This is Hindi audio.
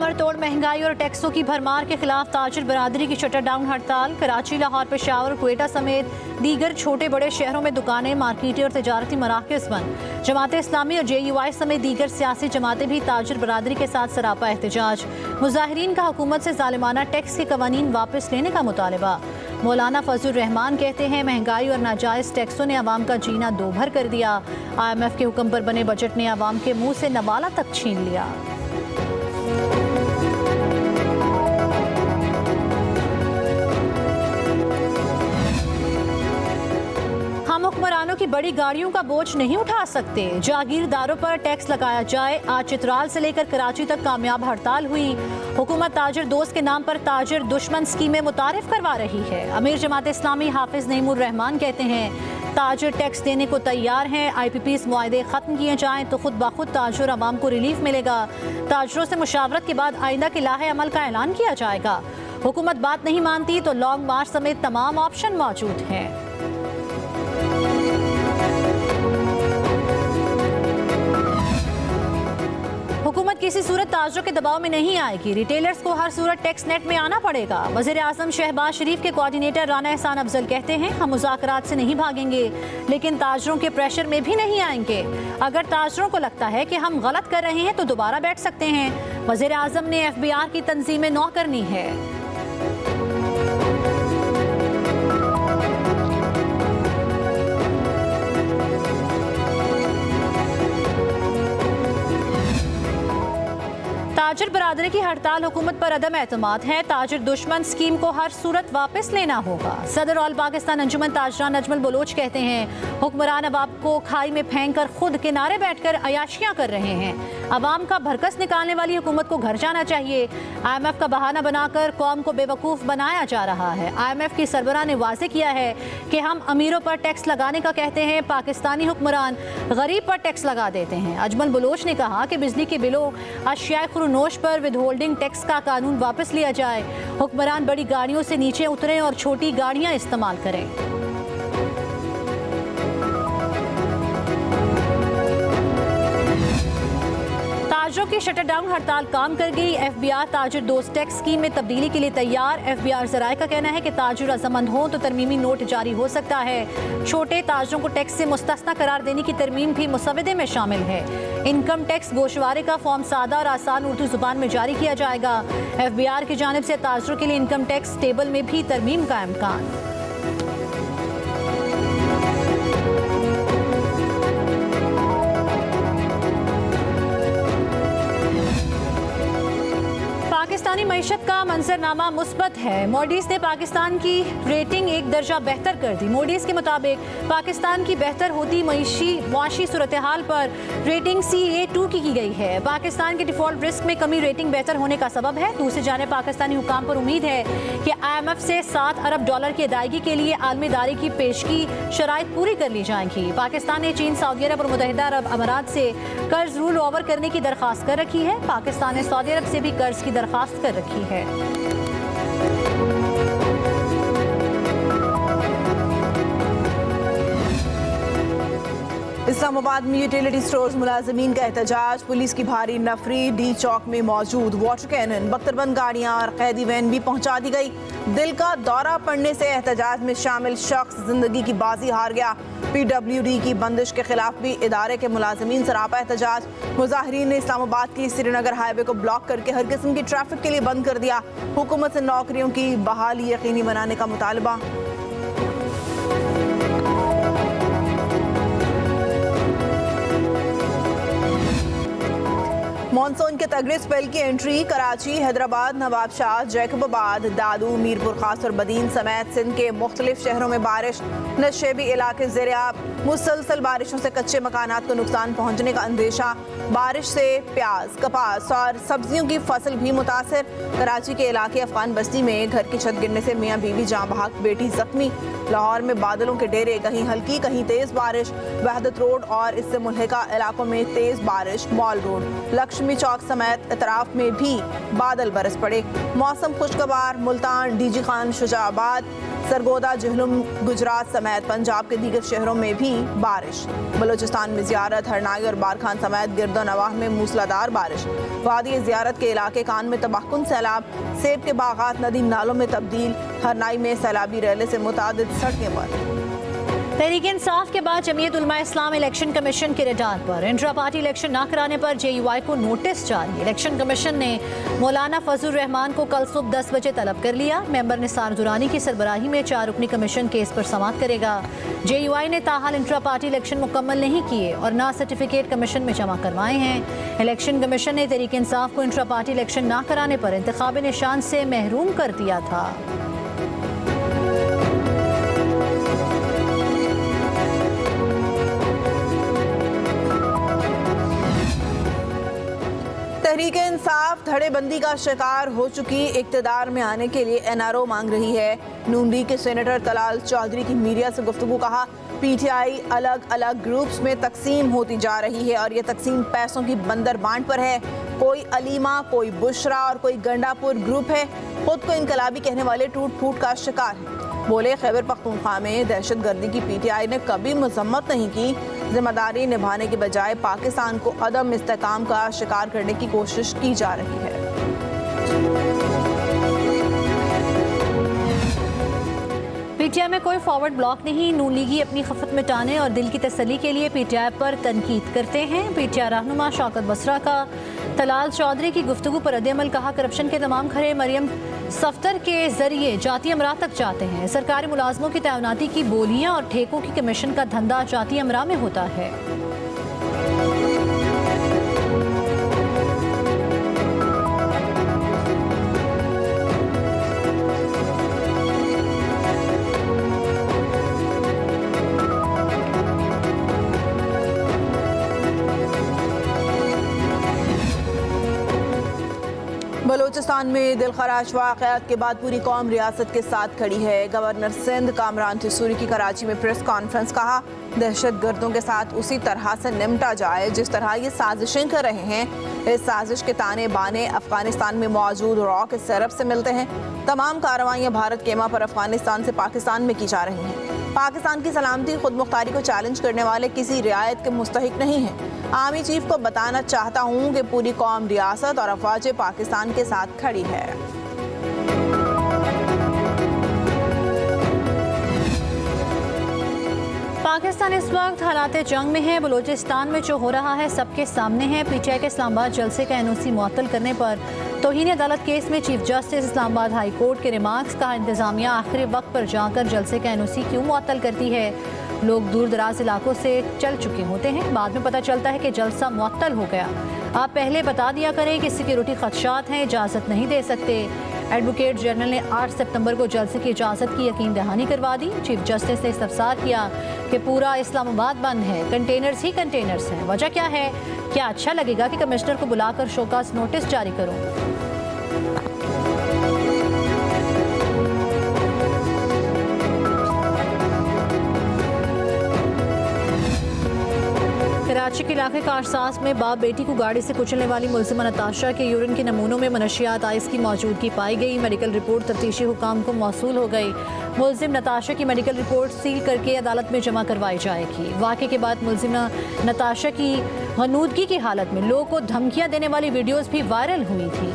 कमर तोड़ महंगाई और टैक्सों की भरमार के खिलाफ ताजिर बरादरी की शटर डाउन हड़ताल। कराची, लाहौर, पेशावर, क्वेटा समेत दीगर छोटे बड़े शहरों में दुकानें, मार्केटें और तजारती मराकज़ बंद। जमात इस्लामी और JUI समेत दीगर सियासी जमातें भी ताजिर बरादरी के साथ सरापा एहतजाज। मुजाहिरीन का हुकूमत से जालिमाना टैक्स के कवानीन वापस लेने का मुतालबा। मौलाना फजलुर रहमान कहते हैं महंगाई और नाजायज़ टैक्सों ने अवाम का जीना दोभर कर दिया। IMF के हुक्म पर बने बजट ने अवाम के मुंह से नवाला तक छीन लिया। हम हुक्मरानों की बड़ी गाड़ियों का बोझ नहीं उठा सकते, जागीरदारों पर टैक्स लगाया जाए। आज चित्राल से लेकर कराची तक कामयाब हड़ताल हुई। हुकूमत ताजिर दोस्त के नाम पर ताजिर दुश्मन स्कीमें मुतारिफ करवा रही है। अमीर जमात इस्लामी हाफिज नईमुर रहमान कहते हैं ताजिर टैक्स देने को तैयार हैं। IPPs मुआहदे खत्म किए जाएं तो खुद बाखुद ताजिर अवाम को रिलीफ मिलेगा। ताजिरों से मुशावरत के बाद आइंदा के लाहे अमल का ऐलान किया जाएगा। हुकूमत बात नहीं मानती तो लॉन्ग मार्च समेत तमाम ऑप्शन मौजूद हैं। हुकूमत किसी सूरत ताजिरों के दबाव में नहीं आएगी। रिटेलर्स को हर सूरत टैक्स नेट में आना पड़ेगा। वज़ीर आज़म शहबाज शरीफ के कोऑर्डिनेटर राना एहसान अफजल कहते हैं हम मुज़ाकरात से नहीं भागेंगे, लेकिन ताजिरों के प्रेशर में भी नहीं आएंगे। अगर ताजिरों को लगता है कि हम गलत कर रहे हैं तो दोबारा बैठ सकते हैं। वज़ीर आज़म ने FBR की तंजीमें नौ करनी है। ताजिर बरादरी की हड़ताल हुकूमत पर अदम एतमाद है। ताजिर दुश्मन स्कीम को हर सूरत वापस लेना होगा। सदर ऑल पाकिस्तान अंजुमन ताजरान नजमुल बलोच कहते हैं हुक्मरान अवाम को खाई में फेंक कर खुद किनारे बैठकर अयाशियां कर रहे हैं। अवाम का भरकस निकालने वाली हुकूमत को घर जाना चाहिए। IMF का बहाना बनाकर कौम को बेवकूफ़ बनाया जा रहा है। IMF की सरबराह ने वाज़े किया है कि हम अमीरों पर टैक्स लगाने का कहते हैं, पाकिस्तानी हुक्मरान गरीब पर टैक्स लगा देते हैं। अजमल बलोच ने कहा कि बिजली के बिलों, अशियाए खुरनोश पर विदहोल्डिंग टैक्स का कानून वापस लिया जाए। हुक्मरान बड़ी गाड़ियों से नीचे उतरें और छोटी गाड़ियां इस्तेमाल करें। ताजिरों की शटर डाउन हड़ताल काम कर गई। FBR ताजिर दोस्त टैक्स स्कीम में तब्दीली के लिए तैयार। FBR ज़राए का कहना है कि ताजिर रज़ामंद हों तो तरमीमी नोट जारी हो सकता है। छोटे ताजिरों को टैक्स से मुस्तस्ना करार देने की तरमीम भी मुसवदे में शामिल है। इनकम टैक्स गोशवारे का फॉर्म सादा और आसान उर्दू जुबान में जारी किया जाएगा। FBR की जानिब से ताजिरों के लिए इनकम टैक्स टेबल में भी तरमीम का इम्कान। पाकिस्तानी मईशत का मंजरनामा मुस्बत है। मूडीज ने पाकिस्तान की रेटिंग एक दर्जा बेहतर कर दी। मूडीज के मुताबिक पाकिस्तान की बेहतर होती मुआशी सूरत हाल पर रेटिंग CA2 की गई है। पाकिस्तान के डिफॉल्ट रिस्क में कमी रेटिंग बेहतर होने का सबब है। दूसरी जानिब पाकिस्तानी हुकाम पर उम्मीद है कि IMF से $7 अरब की अदायगी के लिए आलमी दारी की पेशगी शराइत पूरी कर ली जाएंगी। पाकिस्तान ने चीन, सऊदी अरब और मुत्तहिदा अरब अमारात से कर्ज रूल ओवर करने की दरख्वास्त कर रखी है। पाकिस्तान ने सऊदी अरब से भी कर्ज की दरख्वास्त कर रखी है। इस्लामाबाद में यूटिलिटी स्टोर्स मुलाजमीन का एहतजाज। पुलिस की भारी नफरी डी चौक में मौजूद वाटर कैनन, बख्तरबंद गाड़ियां और कैदी वैन भी पहुंचा दी गई। दिल का दौरा पड़ने से एहतजाज में शामिल शख्स जिंदगी की बाजी हार गया। PWD की बंदिश के खिलाफ भी इदारे के मुलाजमीन सरापा एहतजाज। मुजाहिरीन ने इस्लामाबाद की श्रीनगर हाईवे को ब्लॉक करके हर किस्म की ट्रैफिक के लिए बंद कर दिया। हुकूमत से नौकरियों की बहाली यकीनी बनाने का मुतालबा। मॉनसून के तगड़े स्पेल की एंट्री। कराची, हैदराबाद, नवाबशाह, जैकबाबाद, दादू, मीरपुर खास और बदीन समेत सिंध के मुख्तलिफ शहरों में बारिश। नशेबी इलाके ज़ेर-ए-आब। मुसलसल बारिशों से कच्चे मकानात को नुकसान पहुंचने का अंदेशा। बारिश से प्याज, कपास और सब्जियों की फसल भी मुतासर। कराची के इलाके अफगान बस्ती में घर की छत गिरने से मियाँ बीवी जाँ बहक, बेटी जख्मी। लाहौर में बादलों के डेरे, कहीं हल्की कहीं तेज बारिश। वहदत रोड और इससे मुल्हिका इलाकों में तेज बारिश। मॉल रोड, लक्ष्मी चौक समेत अतराफ में भी बादल बरस पड़े। मौसम खुशगवार। मुल्तान, DG खान, शुजाबाद सरगोदा, झेलम, गुजरात समेत पंजाब के दीगर शहरों में भी बारिश। बलूचिस्तान में ज़ियारत, हरनाई और बारखान समेत गिरदो नवाह में मूसलाधार बारिश। वादी ज़ियारत के इलाके कान में तबाहकुन सैलाब, सेब के बागात नदी नालों में तब्दील। हरनाई में सैलाबी रैली से मुतादिद सड़कें बंद। तहरीक इंसाफ के बाद जमीयत उलमा इस्लाम इलेक्शन कमीशन के रडार पर। इंट्रा पार्टी इलेक्शन न कराने पर JUI को नोटिस जारी। इलेक्शन कमीशन ने मौलाना फजलुर रहमान को कल सुबह 10 बजे तलब कर लिया। मेंबर निसार दुरानी की सरबराही में 4 रुकनी कमीशन केस पर समाअत करेगा। JUI ने ताहाल इंट्रा पार्टी इलेक्शन मुकम्मल नहीं किए और ना सर्टिफिकेट कमीशन में जमा करवाए हैं। इलेक्शन कमीशन ने तहरीक इंसाफ को इंट्रा पार्टी इलेक्शन न कराने पर इंतखाबी निशान से महरूम कर दिया था। तहरीक इंसाफ धड़ेबंदी का शिकार हो चुकी इक्तदार में आने के लिए NRO मांग रही है। नून लीग के सेनेटर तलाल चौधरी की मीडिया से गुफ्तगू। कहा, PTI अलग अलग ग्रुप्स में तकसीम होती जा रही है और ये तकसीम पैसों की बंदर बांट पर है। कोई अलीमा, कोई बुशरा और कोई गंडापुर ग्रुप है। खुद को इनकलाबी कहने वाले टूट फूट का शिकार है। बोले, खैबर पख्तूनख्वा में दहशतगर्दी की PTI ने कभी मजम्मत नहीं की। जिम्मेदारी निभाने के बजाय पाकिस्तान को अदम इस्तेकाम का शिकार करने की कोशिश की जा रही है। PTI में कोई फॉरवर्ड ब्लॉक नहीं। नून लीगी अपनी खफत मिटाने और दिल की तसल्ली के लिए PTI पर तनकीद करते हैं। PTI रहनुमा शौकत बसरा का तलाल चौधरी की गुफ्तगू पर रद्द-ए-अमल। कहा, करप्शन के तमाम खरे मरियम सफ्तर के जरिए जाती अमरा तक जाते हैं। सरकारी मुलाजमों की तैनाती की बोलियां और ठेकों की कमीशन का धंधा जाती अमरा में होता है। बलूचिस्तान में दिलखराश वाक़यात के बाद पूरी कौम रियासत के साथ खड़ी है। गवर्नर सिंध कामरान थिसूरी की कराची में प्रेस कॉन्फ्रेंस। कहा, दहशत गर्दों के साथ उसी तरह से निपटा जाए जिस तरह ये साजिशें कर रहे हैं। इस साजिश के ताने बाने अफगानिस्तान में मौजूद रॉ के सरफ से मिलते हैं। तमाम कार्रवाइयाँ भारत केमा पर अफगानिस्तान से पाकिस्तान में की जा रही हैं। पाकिस्तान की सलामती खुद मुख्तारी को चैलेंज करने वाले किसी रियायत के मुस्तहिक नहीं है। आर्मी चीफ को बताना चाहता हूँ कि पूरी कौम रियासत और अफवाज पाकिस्तान के साथ खड़ी है। पाकिस्तान इस वक्त हालात जंग में है। बलूचिस्तान में जो हो रहा है सबके सामने है। PTI के इस्लामाबाद जलसे का NOC मुअत्तल करने पर तौहीन अदालत केस में chief justice Islamabad high court के रिमार्क्स। कहा, इंतजामिया आखिरी वक्त पर जाकर जलसे का NOC क्यों मुअत्तल करती है। लोग दूर दराज इलाकों से चल चुके होते हैं, बाद में पता चलता है कि जलसा मुअत्तल हो गया। आप पहले बता दिया करें कि सिक्योरिटी खदशात हैं, इजाज़त नहीं दे सकते। एडवोकेट जनरल ने 8 सितंबर को जलसे की इजाज़त की यकीन दहानी करवा दी। चीफ जस्टिस ने इस्तफसार किया कि पूरा इस्लामाबाद बंद है, कंटेनर्स ही कंटेनर्स हैं। वजह क्या है? क्या अच्छा लगेगा कि कमिश्नर को बुलाकर शोकास नोटिस जारी करूं? कराची के इलाके कारसाज में बाप बेटी को गाड़ी से कुचलने वाली मुलजिमा नताशा के यूरिन के नमूनों में मनशियात आइस की मौजूदगी पाई गई। मेडिकल रिपोर्ट तफ्तीशी हुकाम को मौसूल हो गई। मुलजिम नताशा की मेडिकल रिपोर्ट सील करके अदालत में जमा करवाई जाएगी। वाक़े के बाद मुलजिमा नताशा की गनूदगी की हालत में लोगों को धमकियां देने वाली वीडियोज़ भी वायरल हुई थी।